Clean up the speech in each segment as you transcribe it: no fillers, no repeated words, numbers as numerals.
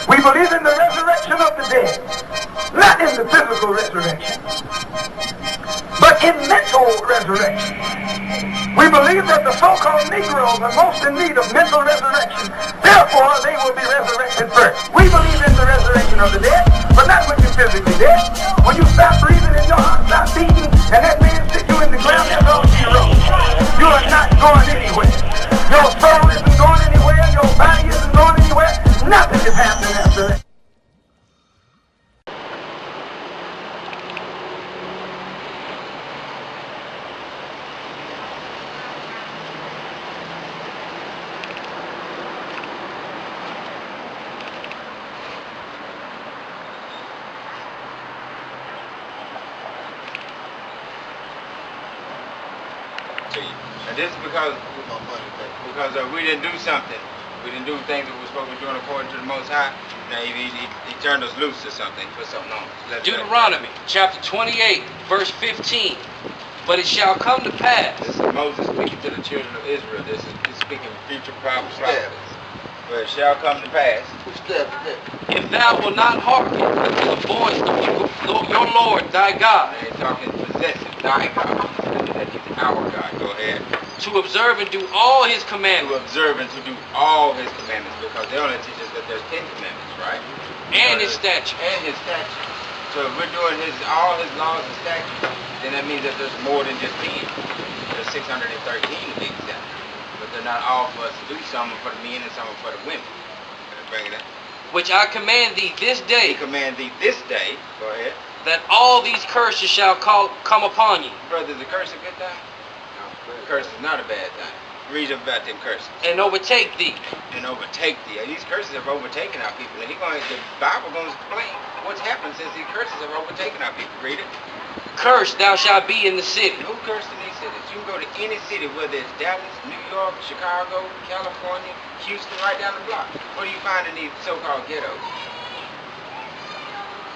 We believe in the resurrection of the dead, not in the physical resurrection, but in mental resurrection. We believe that the so-called Negroes are most in need of mental resurrection. Therefore, they will be resurrected first. We believe in the resurrection of the dead, but not when you're physically dead. When you stop breathing and your heart stops beating, and that man stick you in the ground, that's all she wrote. You are not going anywhere. Your soul isn't going anywhere. Your body isn't going anywhere. Nothing is happening after that. And this is because we didn't do something. We didn't do things that we were supposed to be doing according to the Most High. Now he turned us loose or something, put something on. Deuteronomy chapter 28, verse 15. But it shall come to pass. This is Moses speaking to the children of Israel. This is speaking future prophecies. But it shall come to pass. If thou wilt not hearken unto the voice of your Lord thy God. They're talking possessive, thy God. That he's our God. Go ahead. To observe and do all his commandments. To observe and to do all his commandments, because they only teach us that there's 10 commandments, right? And his statutes. And his statutes. So if we're doing all his laws and statutes, then that means that there's more than just 10. There's 613 to be exact. But they're not all for us to do. Some are for the men and some are for the women. Bring it up. Which I command thee this day. We command thee this day. Go ahead. That all these curses shall come upon you. Brother, is a curse a good thing? No, a curse is not a bad thing. Read about them curses. And overtake thee. And overtake thee. These curses have overtaken our people. And the Bible going to explain what's happened since these curses have overtaken our people. Read it. Cursed thou shalt be in the city. No curse in these cities. You can go to any city, whether it's Dallas, New York, Chicago, California, Houston, right down the block. What do you find in these so-called ghettos?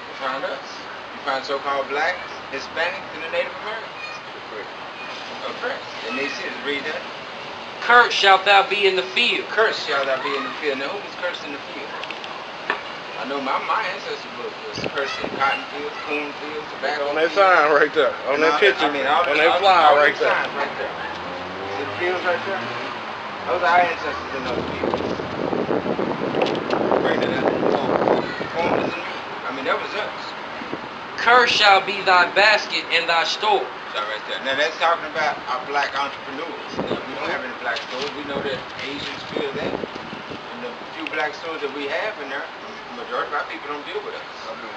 You find us. You find so-called blacks, Hispanics, and the Native Americans. Oppressed. In these cities. Read that. Cursed shalt thou be in the field. Cursed shall thou be in the field. Now, who was cursed in the field? I know my ancestors was cursed in cotton fields, corn fields, tobacco. On that sign right there. On that picture. On that flyer right there. Signs right there. See the fields right there? Those are our ancestors in those fields. Bring it up. Farmers and me. That was us. Cursed shall be thy basket and thy store. Right there. Now that's talking about our black entrepreneurs. We don't have any black stores. We know that Asians feel that. And the few black stores that we have in there, the majority of our people don't deal with us.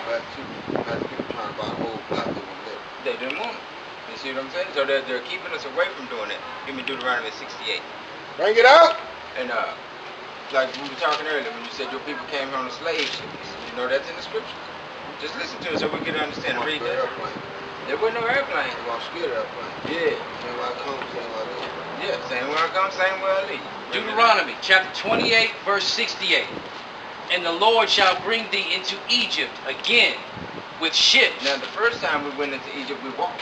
Black people trying to buy a whole block of them. They didn't want it. You see what I'm saying? So they're keeping us away from doing that. Give me Deuteronomy 68. Bring it out. And like we were talking earlier when you said your people came on the slave ships. You know that's in the scripture. Just listen to it so we can understand. Read that. There was no airplane. I'm scared of airplane. Yeah. Same way I come, same way I leave. Yeah, same way I come, same way I leave. Deuteronomy chapter 28, verse 68. And the Lord shall bring thee into Egypt again with ships. Now the first time we went into Egypt, we walked.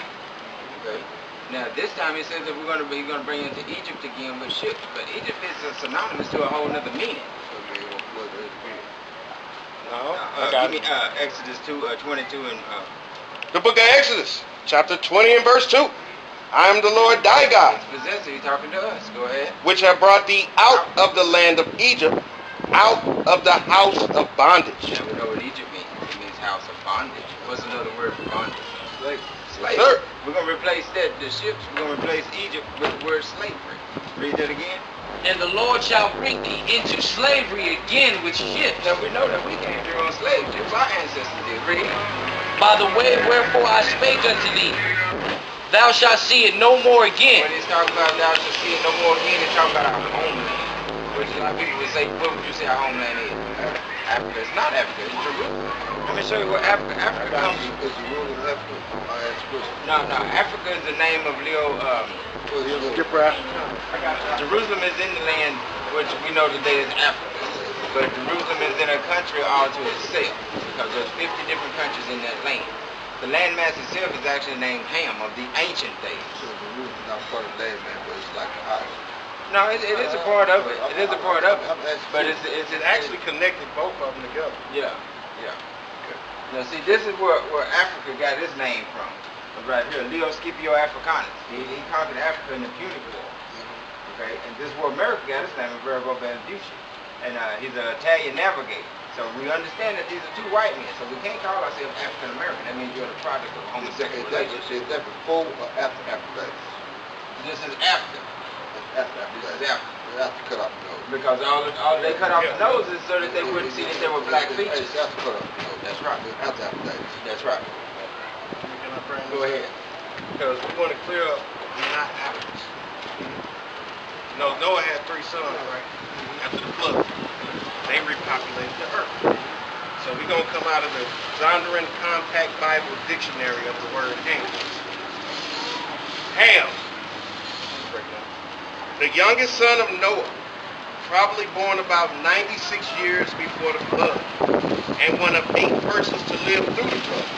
Okay. Now this time he says that he's going to bring you into Egypt again with ships. But Egypt is synonymous to a whole other meaning. No. Give me Exodus 22 and. The book of Exodus, chapter 20 and verse 2. I am the Lord thy God. It's possessive. He's talking to us. Go ahead. Which have brought thee out of the land of Egypt, out of the house of bondage. Now we know what Egypt means. It means house of bondage. What's another word for bondage? Slavery. Yes, sir. We're going to replace the ships. We're going to replace Egypt with the word slavery. Read that again. And the Lord shall bring thee into slavery again with ships. Now we know that we came here on slave ships. Our ancestors did. Read. By the way wherefore I spake unto thee, thou shalt see it no more again. When it's talking about thou shalt see it no more again, it's talking about our homeland. Which a lot of people would say, what would you say our homeland is? Africa. It's not Africa. It's Jerusalem. Let me show you what Africa comes from. Is Jerusalem Africa? No. Africa is the name of Leo. Skipper Africa. Jerusalem is in the land which we know today is Africa. But Jerusalem is in a country all to itself because there's 50 different countries in that land. The landmass itself is actually named Ham of the ancient days. So Jerusalem's not part of the land, man, but it's like a house. No, it is a part of it. It is a part of it. But it's actually connected both of them together. Yeah, yeah. Now see, this is where Africa got its name from. Right here, D.O.C Africanus. He conquered Africa in the Punic War. Okay, and this is where America got its name, Virgo Vespucci. And he's an Italian navigator. So we understand that these are two white men. So we can't call ourselves African American. That means you're the product of homosexual relationship. Is that before or after Africa? This is after. After This is after. After cut off the nose. Because all they cut off the noses so that they wouldn't see that there were black features. It's after cut off the nose. That's right. After Africa. That's right. Can I bring Go ahead. Because we want to clear up, we're not Africans. No, Noah had 3 sons, right? After the flood. They repopulated the earth. So we're going to come out of the Zondervan Compact Bible Dictionary of the word Ham. Ham. The youngest son of Noah, probably born about 96 years before the flood, and one of 8 persons to live through the flood.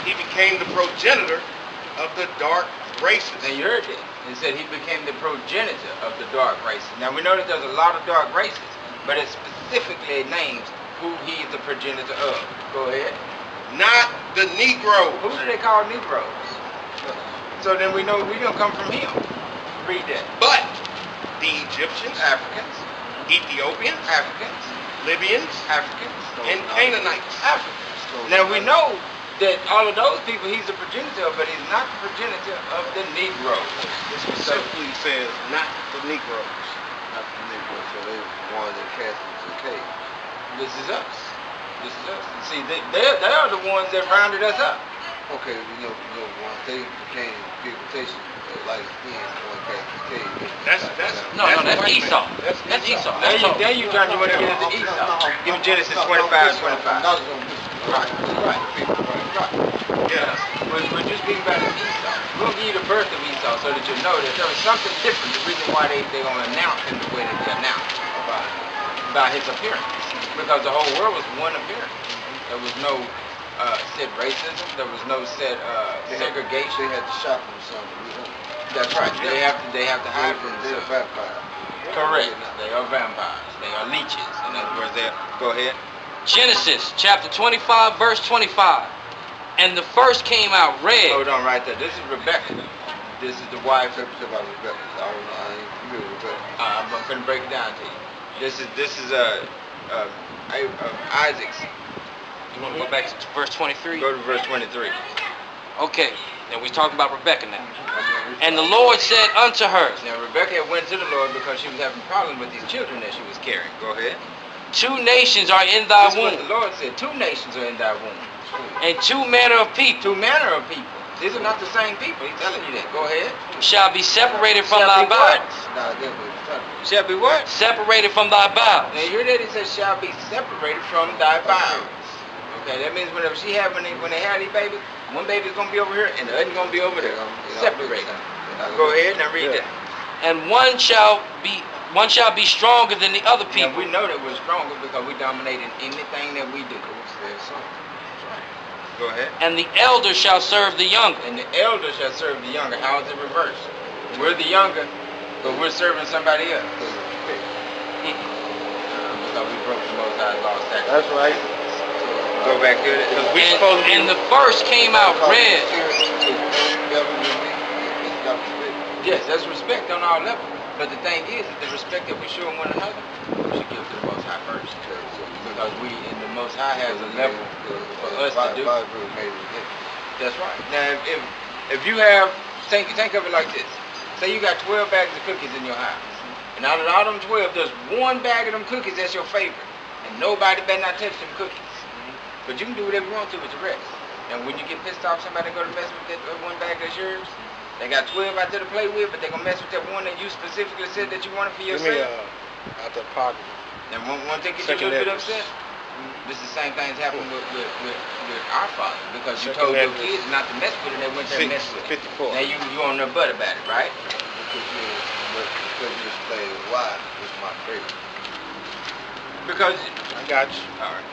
He became the progenitor of the dark races. Now you heard that. It said he became the progenitor of the dark races. Now we know that there's a lot of dark races, but it specifically names who he is the progenitor of. Go ahead. Not the Negroes. Who do they call Negroes? So then we know we don't come from him. Read that. But the Egyptians, Africans, Ethiopians, Africans, Libyans, Africans, and Canaanites. Africans. Now we know that all of those people he's the progenitor of, but he's not the progenitor of the Negroes. This specifically says not the Negroes. Not the Negroes, so they were the ones that cast into the cave. This is us. This is us. See, they are the ones that rounded us up. Okay, once they became pigmentation, light skin, one cast in the cave. That's That's Esau. That's Esau. There you trying to get into Esau. Give me Genesis 25:25. Right. Yeah. We're just speaking about Esau. We're going to give you the birth of Esau so that you know that there was something different. The reason why they're going to announce him the way that they announce about his appearance. Because the whole world was one appearance. There was no said racism. There was no said segregation. They had to shop them something. That's right. They have to hide from They're themselves. vampires. Correct. They are vampires. They are leeches. In other words, go ahead. Genesis chapter 25, verse 25. And the first came out red. Hold on right there. This is Rebecca. This is the wife of About Rebecca. I ain't familiar with Rebecca. I'm going to break it down to you. This is Isaac's. You want to go back to verse 23? Go to verse 23. Okay. Now we're talking about Rebecca now. And the Lord said unto her, Now Rebecca went to the Lord because she was having problems with these children that she was carrying. Go ahead. 2 nations are in thy This is what the womb, Lord said. 2 nations are in thy womb. and 2 manner of people 2 manner of people. These are not the same people. He's telling you that. Go ahead. shall be separated from Shall thy be what? bowels. Nah, that was Shall be what? Separated from thy bowels. Now you hear that? He says, shall be separated from thy bowels. Okay, that means whenever she had, when they had these babies, one baby's going to be over here and the other's going to be over there. Separated. Go ahead and read that. And one shall be stronger than the other Now people. we know that we're stronger because we dominate in anything that we do. Go ahead. And the elder shall serve the younger. And the elder shall serve the younger. How is it reversed? We're the younger, but we're serving somebody else. Because we broke the Most High's law statute. That's right. Go back to it. Because we supposed to be. And the first came out red. Yes, that's respect on our level. But the thing is, the respect that we show one another, we should give to the Most High first. Because we, and the Most High has a level for us to do. That's right. Now, if you have, think of it like this. Say you got 12 bags of cookies in your house. And out of all them 12, there's 1 bag of them cookies that's your favorite. And nobody better not touch them cookies. But you can do whatever you want to with the rest. And when you get pissed off, somebody go to mess with that 1 bag that's yours. They got 12 out there to play with, but they're going to mess with that one that you specifically said that you wanted for yourself. Give me out the pocket. And one thing get you a little bit upset. This is the same thing that's happened with our father. Because you told your kids not to mess with it, they went there and messed with it. 54. Now you on their butt about it, right? Because you explained why it's my favorite. Because I got you. all right.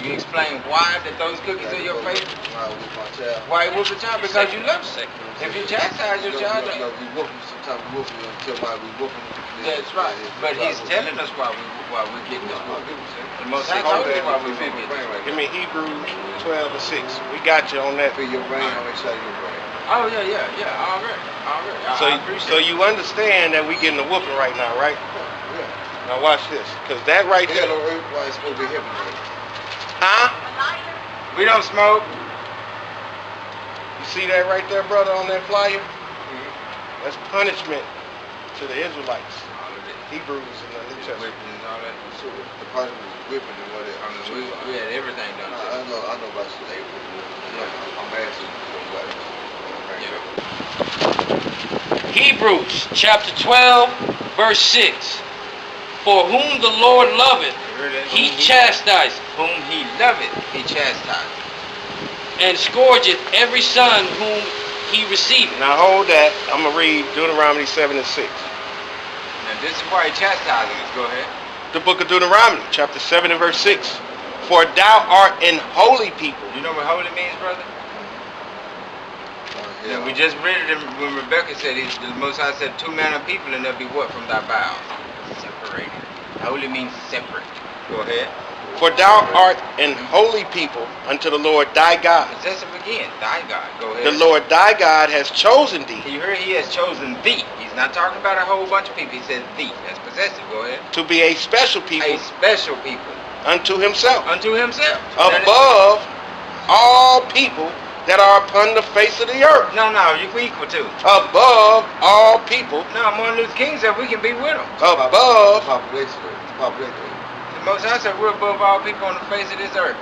You explain why that those cookies are your favorite? Why with my child? Why you whoop the child? Because you love them. If you chastise your child, No, we whoop them. Sometimes we whoop them until we whoop them. that's right. But he's telling us why we're getting this whoop. The Most High told us why we feel it. Give me Hebrews 12:6. We got you on that. Feel your brain, I'm excited your brain. Oh yeah. Already. So you understand that we getting a whooping right now, right? Yeah. Now watch this, cause that right there. Hell on earth, why it's supposed to be heaven on earth? Huh? We don't smoke. You see that right there, brother, on that flyer? That's punishment to the Israelites. Hebrews in the New Testament. Whipping and all that. So the punishment is whipping and whatever. I mean, we had everything done. I know about slavery. Yeah. I'm asking somebody. Hebrews chapter 12, verse 6. For whom the Lord loveth, he chastiseth. Whom he loveth, he chastiseth. And scourgeth every son whom he receiveth. Now hold that. I'm gonna read Deuteronomy 7:6. Now this is why he chastises us. Go ahead. The book of Deuteronomy, chapter 7 and verse 6. For thou art an holy people. You know what holy means, brother? Yeah, we just read it when Rebecca said, the Most High said, 2 manner of people and they'll be what from thy bowels? Separated. Holy means separate. Go ahead. For thou art an holy people unto the Lord thy God. Possessive again, thy God. Go ahead. The Lord thy God has chosen thee. You heard he has chosen thee. He's not talking about a whole bunch of people. He said thee. That's possessive. Go ahead. To be a special people. A special people. Unto himself. Unto himself. Above all people that are upon the face of the earth. No, you equal to. Above all people. No, Martin Luther King said we can be with them. Above. Population. The Most High said we're above all people on the face of this earth.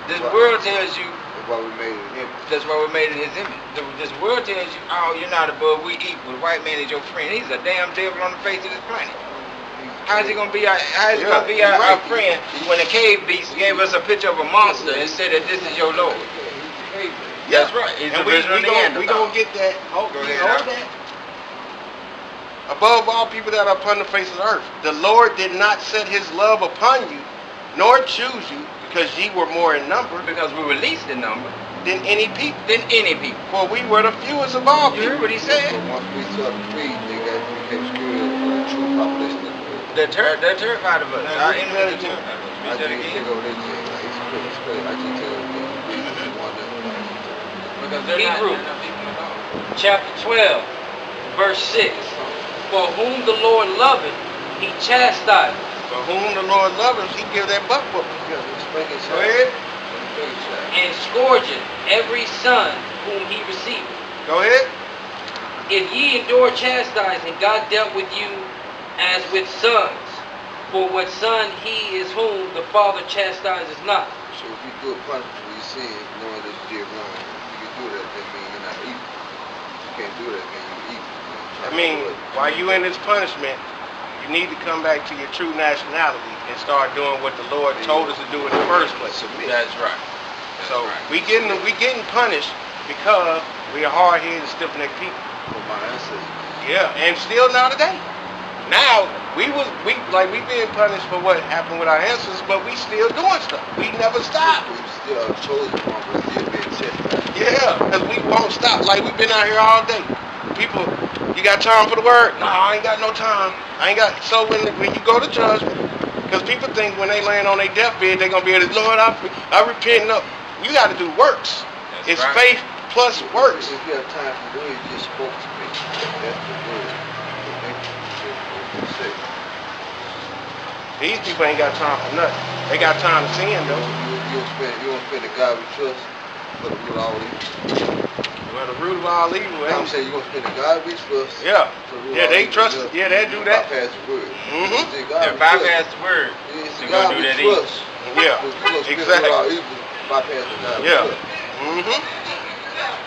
This world tells you. That's why we made it in him. That's why we're made in his image. This world tells you, oh, you're not above, we equal. The white man is your friend. He's a damn devil on the face of this planet. How's he gonna be our friend when the cave beast gave us a picture of a monster and said that this is your Lord? That's right. He's and the original we gonna get that. Hold that. Above all people that are upon the face of the earth. The Lord did not set his love upon you, nor choose you, because ye were more in number. Because we were least in number. Than any people. For we were the fewest of all people. You heard what he said? So once we start to feed, they became scared of the true population of the world. They're terrified of us. Our enemies are terrified of us. I can't take over their thing. Like, it's crazy. I can't tell them they want them. Because they're Hebrews not people at all. chapter 12, verse 6. For whom the Lord loveth, he chastiseth. For whom the Lord loveth, he give that buck whooping. Go ahead. And scourgeth every son whom he receiveth. Go ahead. If ye endure chastising, God dealt with you as with sons. For what son he is whom the Father chastises not. So if you do a punishment for your sin, knowing that you did wrong, you can do that, that means you're not evil. You can't do that, man, you're evil. I mean, while you in this punishment, you need to come back to your true nationality and start doing what the Lord told us to do in the first place. That's right. So we getting punished because we are hard-headed, stiff-necked people. For my ancestors. Yeah, and still now today. Now we being punished for what happened with our ancestors, but we still doing stuff. We never stop. We still are chosen one, but still being chastised. Yeah, because we won't stop. Like we've been out here all day. People, you got time for the word? No, I ain't got no time. So when you go to judgment, because people think when they land on their deathbed, they're going to be able to, Lord, I repent. No, you got to do works. It's faith plus works. If you have time for the word, you just spoke to me. That's the word. These people ain't got time for nothing. They got time to sin, though. You don't spend the God we trust for the root of all evil. Well, the root of all evil. I'm saying you gonna spend the God we trust. Yeah. Yeah, they trust. Yeah, they do that. Bypass the word. They bypass the word. They're gonna do that evil. Yeah. Exactly. Bypass the God. Yeah.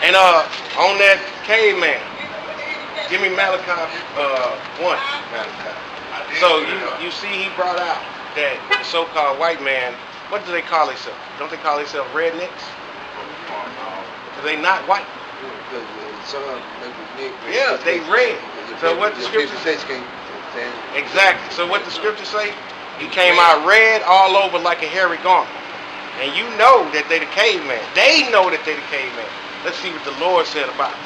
And on that caveman, give me Malachi 1. Malachi. So you see, he brought out that the so-called white man. What do they call themselves? Don't they call themselves rednecks? Because they not white. Yeah, they red. So what the scripture say? Exactly. So what the scripture say? He came out red all over like a hairy garment. And you know that they the caveman. They know that they the caveman. Let's see what the Lord said about it.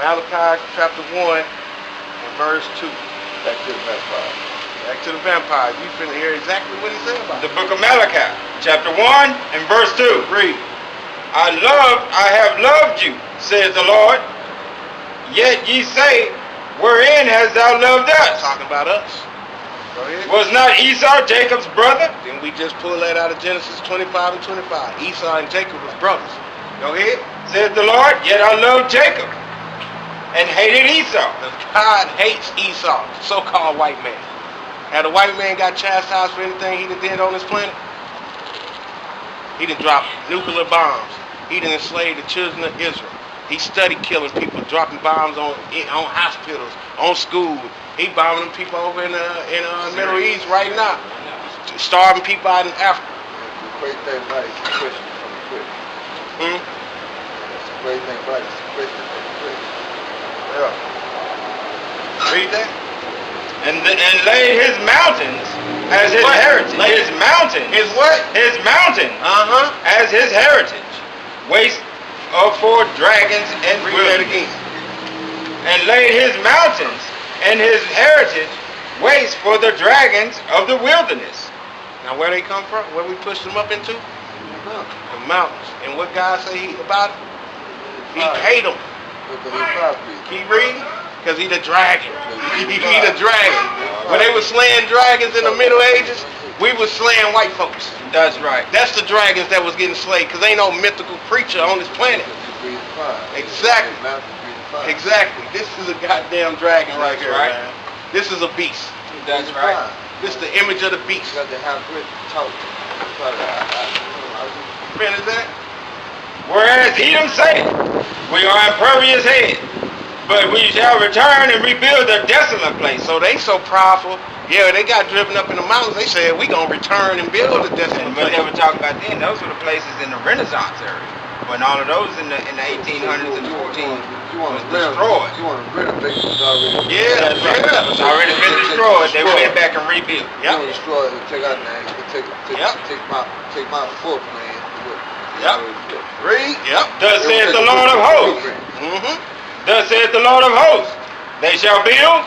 Malachi chapter 1 and verse 2. Back to the vampire. Back to the vampire. You finna hear exactly what he said about The it. book of Malachi, chapter 1 and verse 2. Read. I have loved you, says the Lord. Yet ye say, wherein hast thou loved us? Talking about us. Go ahead. Was not Esau Jacob's brother? Then we just pull that out of Genesis 25 and 25. Esau and Jacob was brothers. Go ahead. Says the Lord, yet I loved Jacob and hated Esau. God hates Esau, the so-called white man. Had a white man got chastised for anything he done did on this planet? He done dropped nuclear bombs. He done enslaved the children of Israel. He studied killing people, dropping bombs on hospitals, on schools. He bombing them people over in the Middle East right now. Starving people out in Africa. The great thing about it is the Christian from the Christian. That's the great thing about it is the Christian from the Christian. Yeah. Read that. And laid his mountains as his heritage. His mountains. His what? His mountains as his heritage. Waste for dragons and Read that wilderness. again. And laid his mountains and his heritage waste for the dragons of the wilderness. Now where they come from? Where we pushed them up into? The mountains. And what God say about it? He hate them. Because he probably. Keep reading. Because he the dragon. He the dragon. When they were slaying dragons in the Middle Ages, we was slaying white folks. That's right. That's the dragons that was getting slayed. Because ain't no mythical creature on this planet. Exactly. Exactly. This is a goddamn dragon right here, right. man. This is a beast. That's right. This is the image of the beast. You got to have grit to talk. Finish that? Whereas Edom said, we are impervious head, but we shall return and rebuild the desolate place. So they so powerful. Yeah, they got driven up in the mountains. They said, we going to return and build the desolate And place. we never talked about then. Those were the places in the Renaissance area. When all of those in the 1800s and 14 was destroyed. You want to renovate what's already. Yeah, That's right. It was already been destroyed. They went back and rebuilt. You want to destroy it and take out that. Take my full plan. Yep. Read. Yep. Thus saith the Lord of hosts. Thus saith the Lord of hosts. They shall build,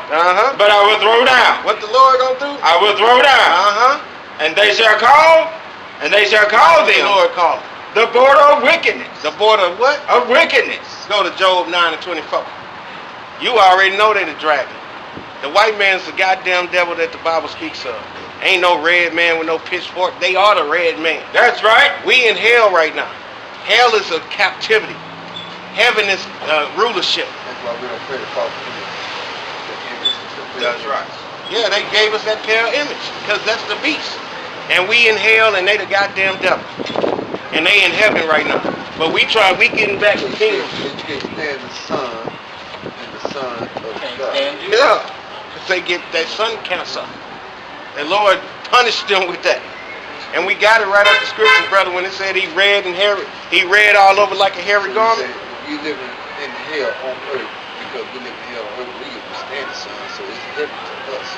but I will throw down. What the Lord gonna do? I will throw down. And they shall call, What the Lord call it? the border of wickedness. The border of what? Of wickedness. Go to Job 9 and 24. You already know they the dragon. The white man's the goddamn devil that the Bible speaks of. Ain't no red man with no pitchfork. They are the red man. That's right. We in hell right now. Hell is a captivity. Heaven is rulership. That's why we don't pray to fall for the image. That's right. Yeah, they gave us that pale image because that's the beast. And we in hell and they the goddamn devil. And they in heaven right now. But we getting back to kingdom. You can't stand the sun and the son of God. Yeah, because they get that sun cancer. The Lord punished them with that. And we got it right out the scripture, brother, when it said he read all over like a hairy garment. You live in hell on earth because we live in hell on earth. We can withstand the sun, so it's heaven to us.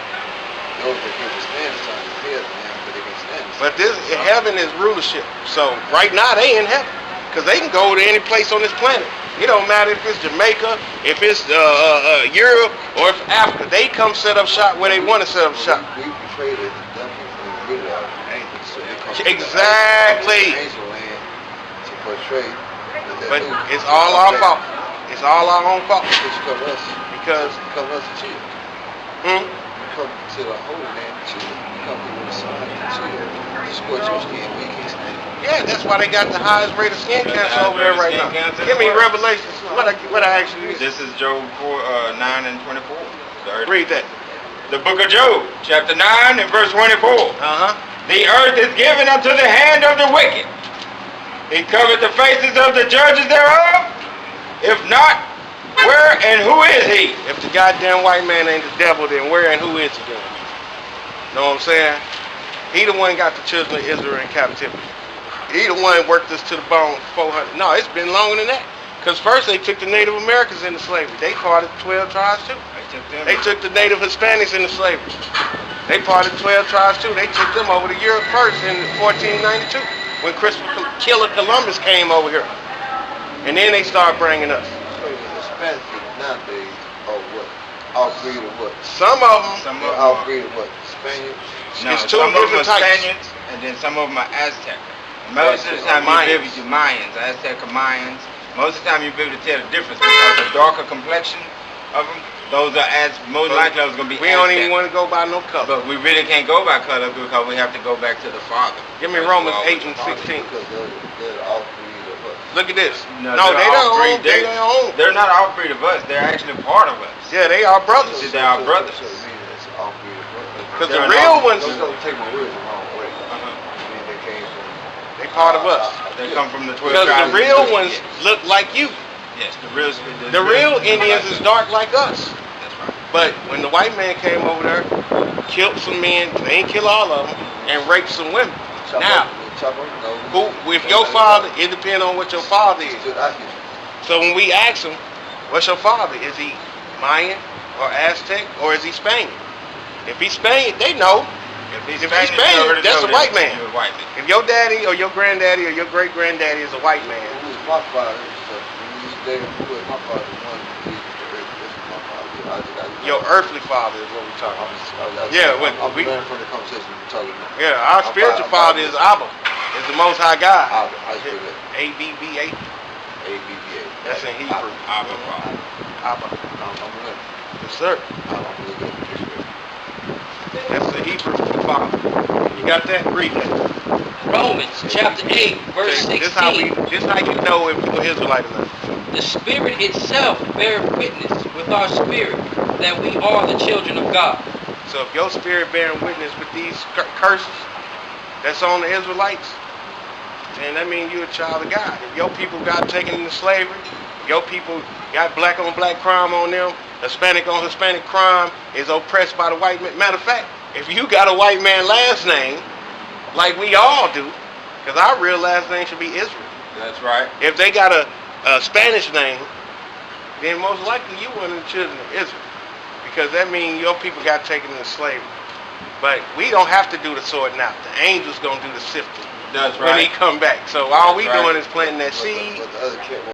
Those that can withstand the sun is hell to them, but they can stand the sun. But this heaven is rulership. So right now they in heaven. Because they can go to any place on this planet. It don't matter if it's Jamaica, if it's Europe, or if Africa. They come set up shop where they want to set up shop. We portray the devil from really our angels. So they come Exactly. to angel land to portray But it's all our fault. It's all our own fault. Because you cover us. Because Cover us to chill. You come to the Holy Land to chill. You come here with the sun to chill. To scorch your skin. We can't stand it. yeah, that's why they got the highest rate of skin cancer over there right now. Give me Revelations. What I actually read. This is Job 9 and 24. Read that. The book of Job, chapter 9 and verse 24. The earth is given unto the hand of the wicked. He covered the faces of the judges thereof. If not, where and who is he? If the goddamn white man ain't the devil, then where and who is he then? Know what I'm saying? He the one got the children of Israel in captivity. He the one worked us to the bone 400. No, it's been longer than that. Because first they took the Native Americans into slavery. They caught it 12 tribes too. They took the Native Hispanics into slavery. They part of the 12 tribes too. They took them over to Europe first in 1492 when Christopher Killer Columbus came over here. And then they started bringing us. So the Hispanic people nowadays are what? All breed of what? Some of them, Some of They're them all are, breed of what? Spaniards? no, it's two some of them different are types. Spaniards, and then some of them are Aztec. Most of the time you be able to Mayans, Aztec or Mayans. Most of the time you be able to tell the difference because the darker complexion of them, those are most likely those going to be we Aztec. don't even want to go by no color. But we really can't go by color because we have to go back to the Father. Give me Romans 8 and 16. Because they're all breed of what? Look at this. No, No, they they're don't all own. breed. They don't own. They're not all breed of us. They're actually part of us. Yeah, they are brothers. See, they are brothers. So it means it's all breed of what? Because the They're real not- ones, Don't take my words the wrong way. Uh-huh. I mean, they came from... they part of us. They come from the 12 Because tribes. the real Yes. ones look like you. Yes, the real. The real Indians is dark like us. That's right. But when the white man came over there, killed some men, they ain't kill all of them, and raped some women. Now, if your father, it depends on what your father is. So when we ask him, what's your father? Is he Mayan or Aztec or is he Spaniard? If he's Spaniard, they know. If he's Spaniard, that's a white man. You're a white man. If your daddy or your granddaddy or your great granddaddy is a white man, Who was my father? So when you say who was my father, one is my father. your earthly father is what we're talking about. Yeah, when I'm we- learning from the conversation we're talking about. Yeah, our spiritual father is Abba, is the Most High God. Abba, I spell that. A-B-B-A. A-B-B-A. That's in Hebrew. Abba, Father. Abba. I'm learning. Yes, sir. I'm looking at the dictionary. That's the Hebrew for father. You got that? Read that. Romans chapter 8, verse Okay, 16. This how you know if you're Israelite or not. The Spirit itself beareth witness with our spirit that we are the children of God. So if your spirit bearing witness with these curses that's on the Israelites, then that means you're a child of God. If your people got taken into slavery, your people got black on black crime on them, Hispanic on Hispanic crime, is oppressed by the white man. Matter of fact, if you got a white man last name, like we all do, because our real last name should be Israel. That's right. If they got a Spanish name, then most likely you one of the children of Israel, because that means your people got taken into slavery. But we don't have to do the sorting out. The angel's gonna do the sifting That's when he right. come back. So all we That's right. doing is planting that seed. But the other cat